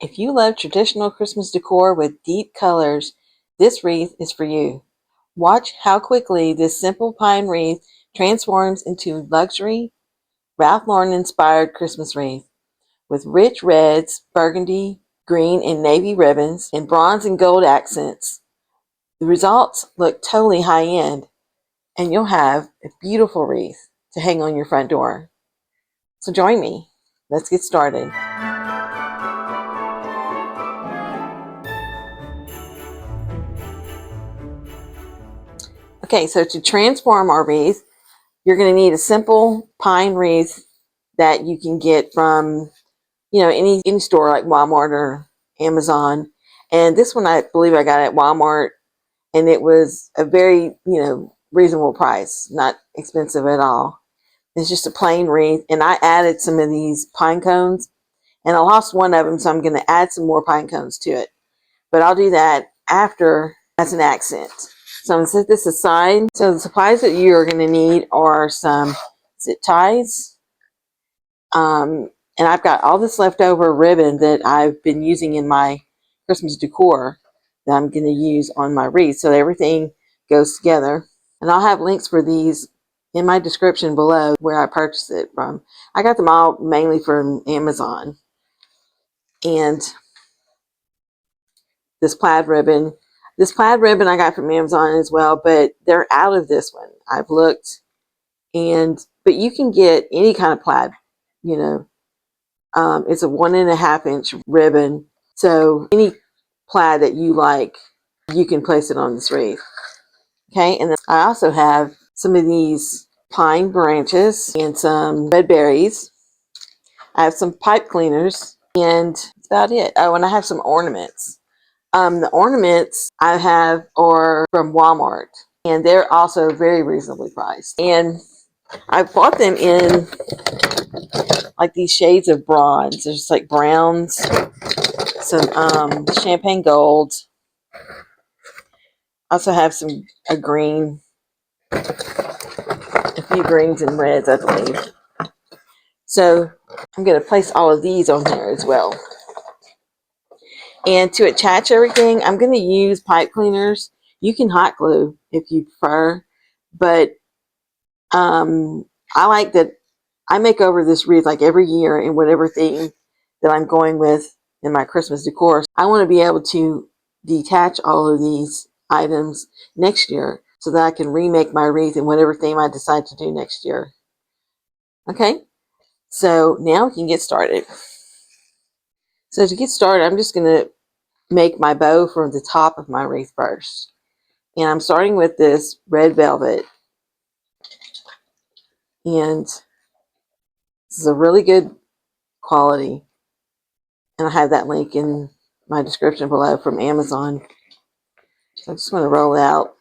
If you love traditional Christmas decor with deep colors, this wreath is for you. Watch how quickly this simple pine wreath transforms into luxury, Ralph Lauren-inspired Christmas wreath with rich reds, burgundy, green, and navy ribbons, and bronze and gold accents. The results look totally high-end, and you'll have a beautiful wreath to hang on your front door. So join me. Let's get started. Okay, so to transform our wreath, you're going to need a simple pine wreath that you can get from, any store like Walmart or Amazon. And this one, I believe I got at Walmart, and it was a very, reasonable price, not expensive at all. It's just a plain wreath, and I added some of these pine cones, and I lost one of them, so I'm going to add some more pine cones to it. But I'll do that after as an accent. So I'm going to set this aside. So the supplies that you are going to need are some zip ties. And I've got all this leftover ribbon that I've been using in my Christmas decor that I'm going to use on my wreath. So everything goes together. And I'll have links for these in my description below where I purchased it from. I got them all mainly from Amazon. And this plaid ribbon. This plaid ribbon I got from Amazon as well, but they're out of this one. I've looked, but you can get any kind of plaid, it's a 1.5-inch ribbon. So any plaid that you like, you can place it on this wreath. Okay, and then I also have some of these pine branches and some red berries. I have some pipe cleaners, and that's about it. Oh, and I have some ornaments. The ornaments I have are from Walmart, and they're also very reasonably priced. And I bought them in like these shades of bronze. There's like browns, some champagne gold. I also have a green, a few greens and reds, I believe. So I'm going to place all of these on here as well. And to attach everything, I'm going to use pipe cleaners. You can hot glue if you prefer, but I like that I make over this wreath like every year in whatever theme that I'm going with in my Christmas decor. I want to be able to detach all of these items next year so that I can remake my wreath in whatever theme I decide to do next year. Okay, so now we can get started. So to get started, I'm just going to make my bow for the top of my wreath first. And I'm starting with this red velvet. And this is a really good quality. And I have that link in my description below from Amazon. So I just want to roll it out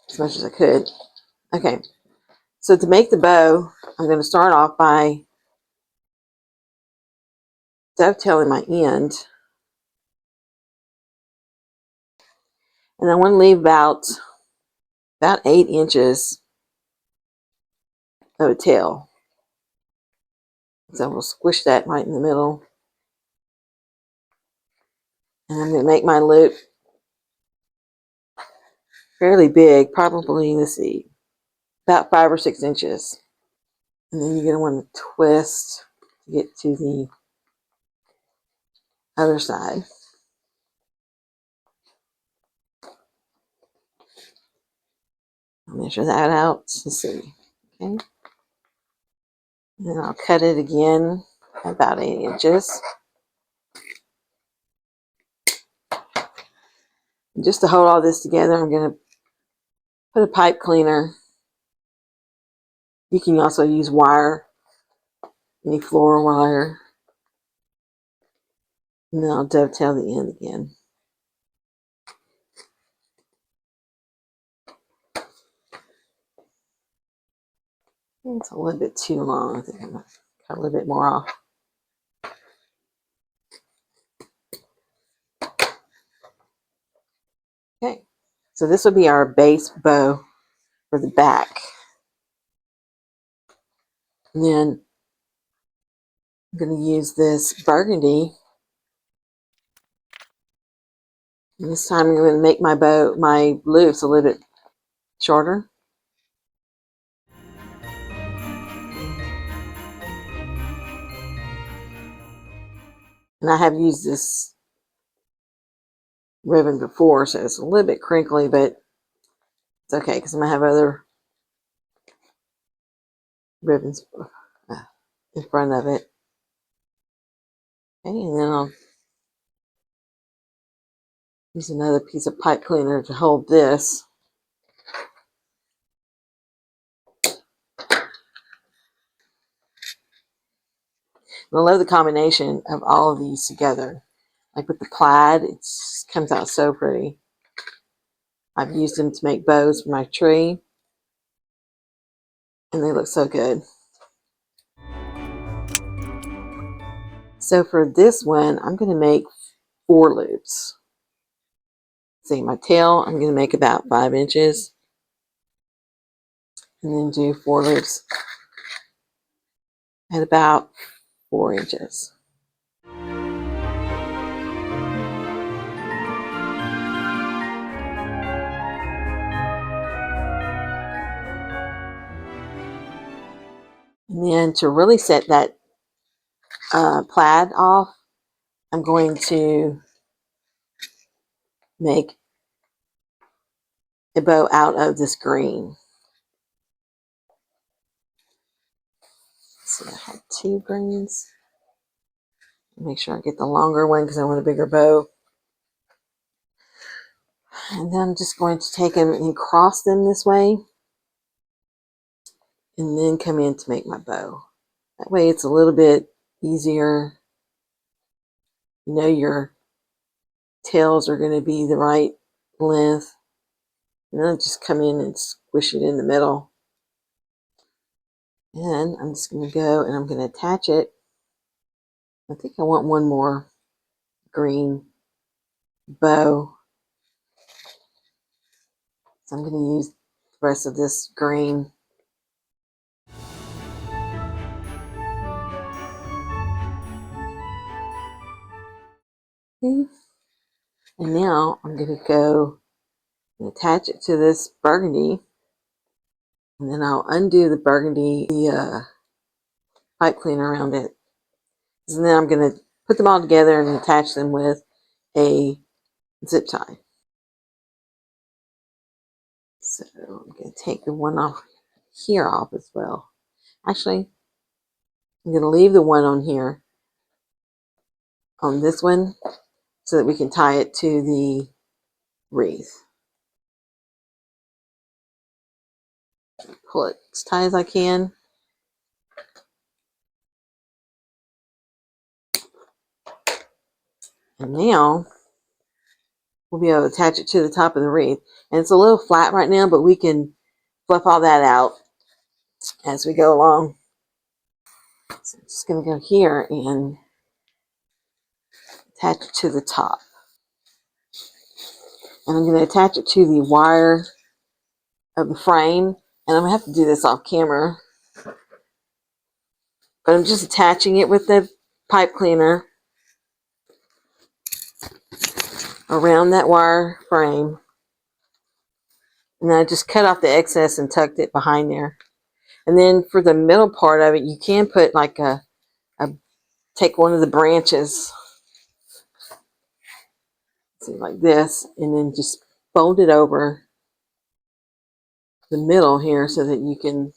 as much as I could. Okay, so to make the bow, I'm going to start off by dovetailing my end. And I want to leave about 8 inches of a tail. So we'll squish that right in the middle. And I'm going to make my loop fairly big, probably, let's see, about 5 or 6 inches. And then you're going to want to twist to get to the other side. I'll measure that out to see. Okay. And then I'll cut it again about 8 inches. And just to hold all this together, I'm going to put a pipe cleaner. You can also use wire, any floral wire. And then I'll dovetail the end again. It's a little bit too long. I think I'm going to cut a little bit more off. Okay, so this will be our base bow for the back. And then I'm going to use this burgundy. And this time I'm going to make my bow, my loops a little bit shorter. And I have used this ribbon before, so it's a little bit crinkly, but it's okay because I'm going to have other ribbons in front of it. Okay, and then I'll use another piece of pipe cleaner to hold this. And I love the combination of all of these together. Like with the plaid, it comes out so pretty. I've used them to make bows for my tree, and they look so good. So for this one, I'm going to make 4 loops. See, my tail, I'm going to make about 5 inches. And then do 4 loops at about 4 inches. And then to really set that plaid off, I'm going to make a bow out of this green. So I have 2 greens. Make sure I get the longer one because I want a bigger bow. And then I'm just going to take them and cross them this way. And then come in to make my bow. That way it's a little bit easier. You know your tails are going to be the right length. And then I'll just come in and squish it in the middle. And I'm just going to go and I'm going to attach it. I think I want one more green bow. So I'm going to use the rest of this green. Okay. And now I'm going to go and attach it to this burgundy. And then I'll undo the burgundy, the pipe cleaner around it. And then I'm going to put them all together and attach them with a zip tie. So I'm going to take the one off here off as well. Actually, I'm going to leave the one on here, on this one, so that we can tie it to the wreath. Pull it as tight as I can. And now we'll be able to attach it to the top of the wreath. And it's a little flat right now, but we can fluff all that out as we go along. So I'm just going to go here and attach it to the top. And I'm going to attach it to the wire of the frame. And I'm going to have to do this off camera. But I'm just attaching it with the pipe cleaner around that wire frame. And then I just cut off the excess and tucked it behind there. And then for the middle part of it, you can put like take one of the branches, see, like this, and then just fold it over the middle here so that you can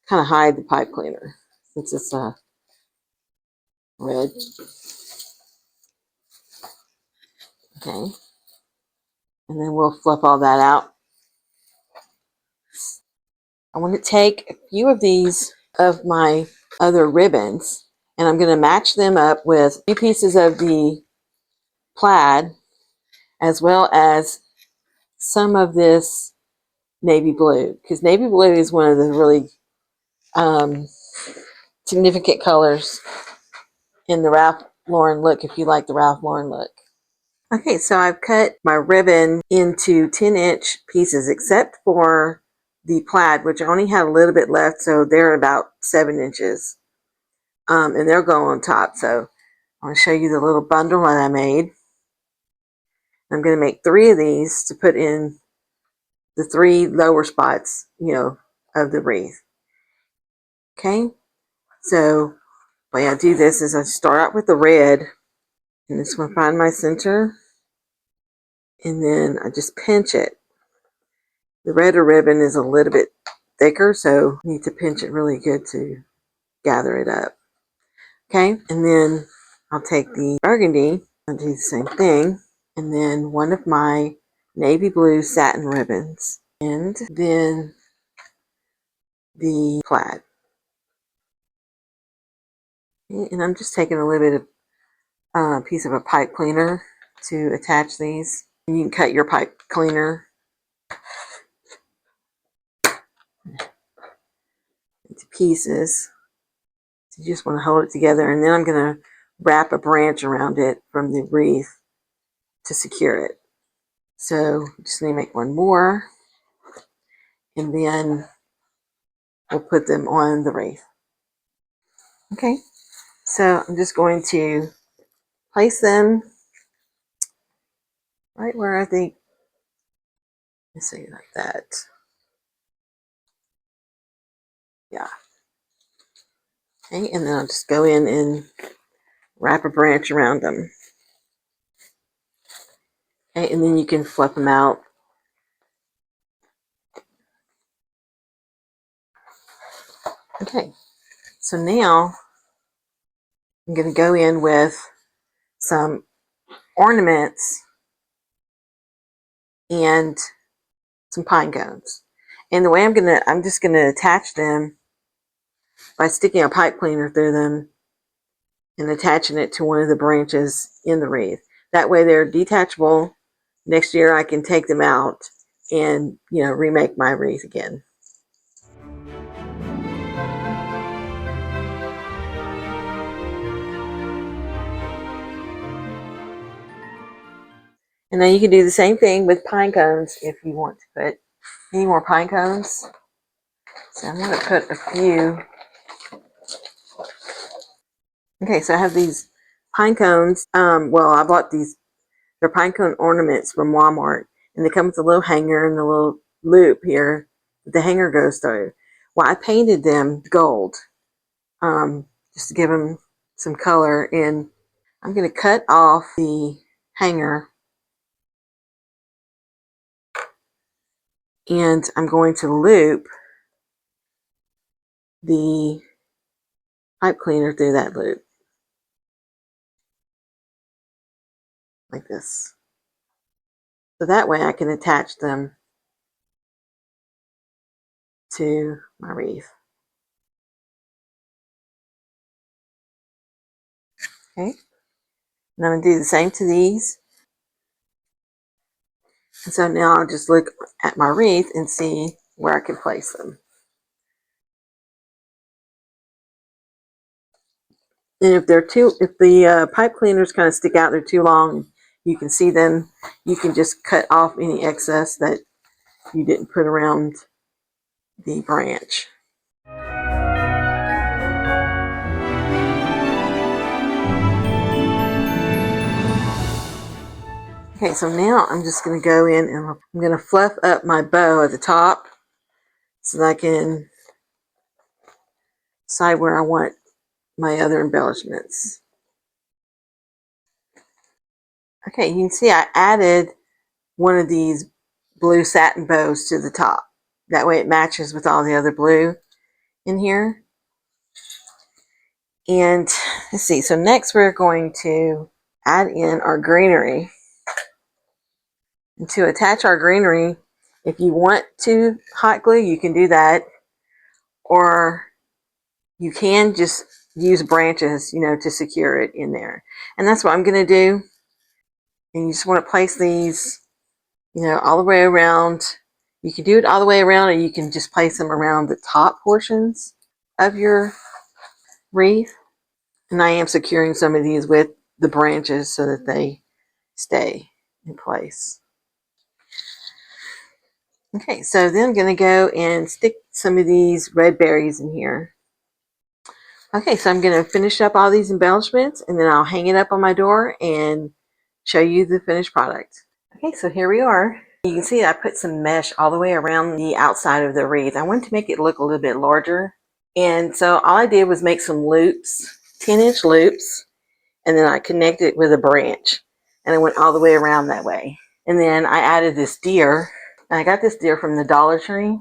kind of hide the pipe cleaner since it's red. Okay. And then we'll fluff all that out. I want to take a few of these of my other ribbons and I'm going to match them up with a few pieces of the plaid as well as some of this navy blue, because navy blue is one of the really significant colors in the Ralph Lauren look, if you like the Ralph Lauren look. Okay, so I've cut my ribbon into 10-inch pieces except for the plaid, which I only had a little bit left, so they're about 7 inches. and they'll go on top. So I'm going to show you the little bundle that I made. I'm going to make 3 of these to put in the 3 lower spots, of the wreath. Okay, so the way I do this is I start out with the red, and this one, find my center, and then I just pinch it. The redder ribbon is a little bit thicker, so you need to pinch it really good to gather it up. Okay, and then I'll take the burgundy and do the same thing, and then one of my navy blue satin ribbons, and then the plaid. And I'm just taking a little bit of piece of a pipe cleaner to attach these. And you can cut your pipe cleaner into pieces. So you just want to hold it together, and then I'm going to wrap a branch around it from the wreath to secure it. So just need to make one more, and then we'll put them on the wreath. Okay, so I'm just going to place them right where I think, let's see, like that. Yeah. Okay, and then I'll just go in and wrap a branch around them. Okay, and then you can flip them out. Okay, so now I'm going to go in with some ornaments and some pine cones. And the way I'm just going to attach them by sticking a pipe cleaner through them and attaching it to one of the branches in the wreath. That way they're detachable. Next year I can take them out and, remake my wreath again. And then you can do the same thing with pine cones if you want to put any more pine cones. So I'm going to put a few. Okay, so I have these pine cones. Well, I bought these. They're pine cone ornaments from Walmart, and they come with a little hanger and a little loop here that the hanger goes through. Well, I painted them gold, just to give them some color. And I'm going to cut off the hanger, and I'm going to loop the pipe cleaner through that loop, like this. So that way I can attach them to my wreath. Okay, and I'm going to do the same to these. And so now I'll just look at my wreath and see where I can place them. And if the pipe cleaners kind of stick out, they're too long, you can see them, you can just cut off any excess that you didn't put around the branch. Okay, so now I'm just going to go in and I'm going to fluff up my bow at the top so that I can decide where I want my other embellishments. Okay, you can see I added one of these blue satin bows to the top. That way it matches with all the other blue in here. And let's see, so next we're going to add in our greenery. And to attach our greenery, if you want to hot glue, you can do that. Or you can just use branches, to secure it in there. And that's what I'm going to do. And you just want to place these, all the way around. You can do it all the way around, or you can just place them around the top portions of your wreath. And I am securing some of these with the branches so that they stay in place. Okay, so then I'm going to go and stick some of these red berries in here. Okay, so I'm going to finish up all these embellishments and then I'll hang it up on my door and show you the finished product. Okay, so here we are. You can see I put some mesh all the way around the outside of the wreath. I wanted to make it look a little bit larger. And so all I did was make some loops, 10-inch loops, and then I connected it with a branch. And I went all the way around that way. And then I added this deer. And I got this deer from the Dollar Tree.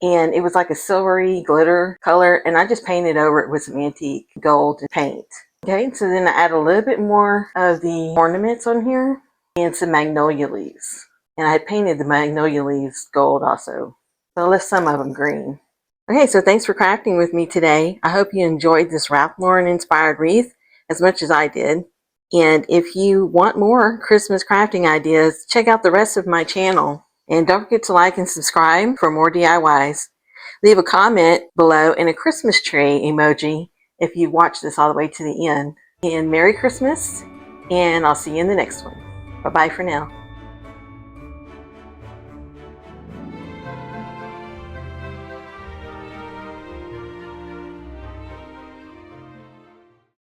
And it was like a silvery glitter color, and I just painted over it with some antique gold paint. Okay, so then I add a little bit more of the ornaments on here and some magnolia leaves. And I painted the magnolia leaves gold also. So I left some of them green. Okay, so thanks for crafting with me today. I hope you enjoyed this Ralph Lauren inspired wreath as much as I did. And if you want more Christmas crafting ideas, check out the rest of my channel. And don't forget to like and subscribe for more DIYs. Leave a comment below and a Christmas tree emoji if you watch this all the way to the end. And Merry Christmas, and I'll see you in the next one. Bye-bye for now.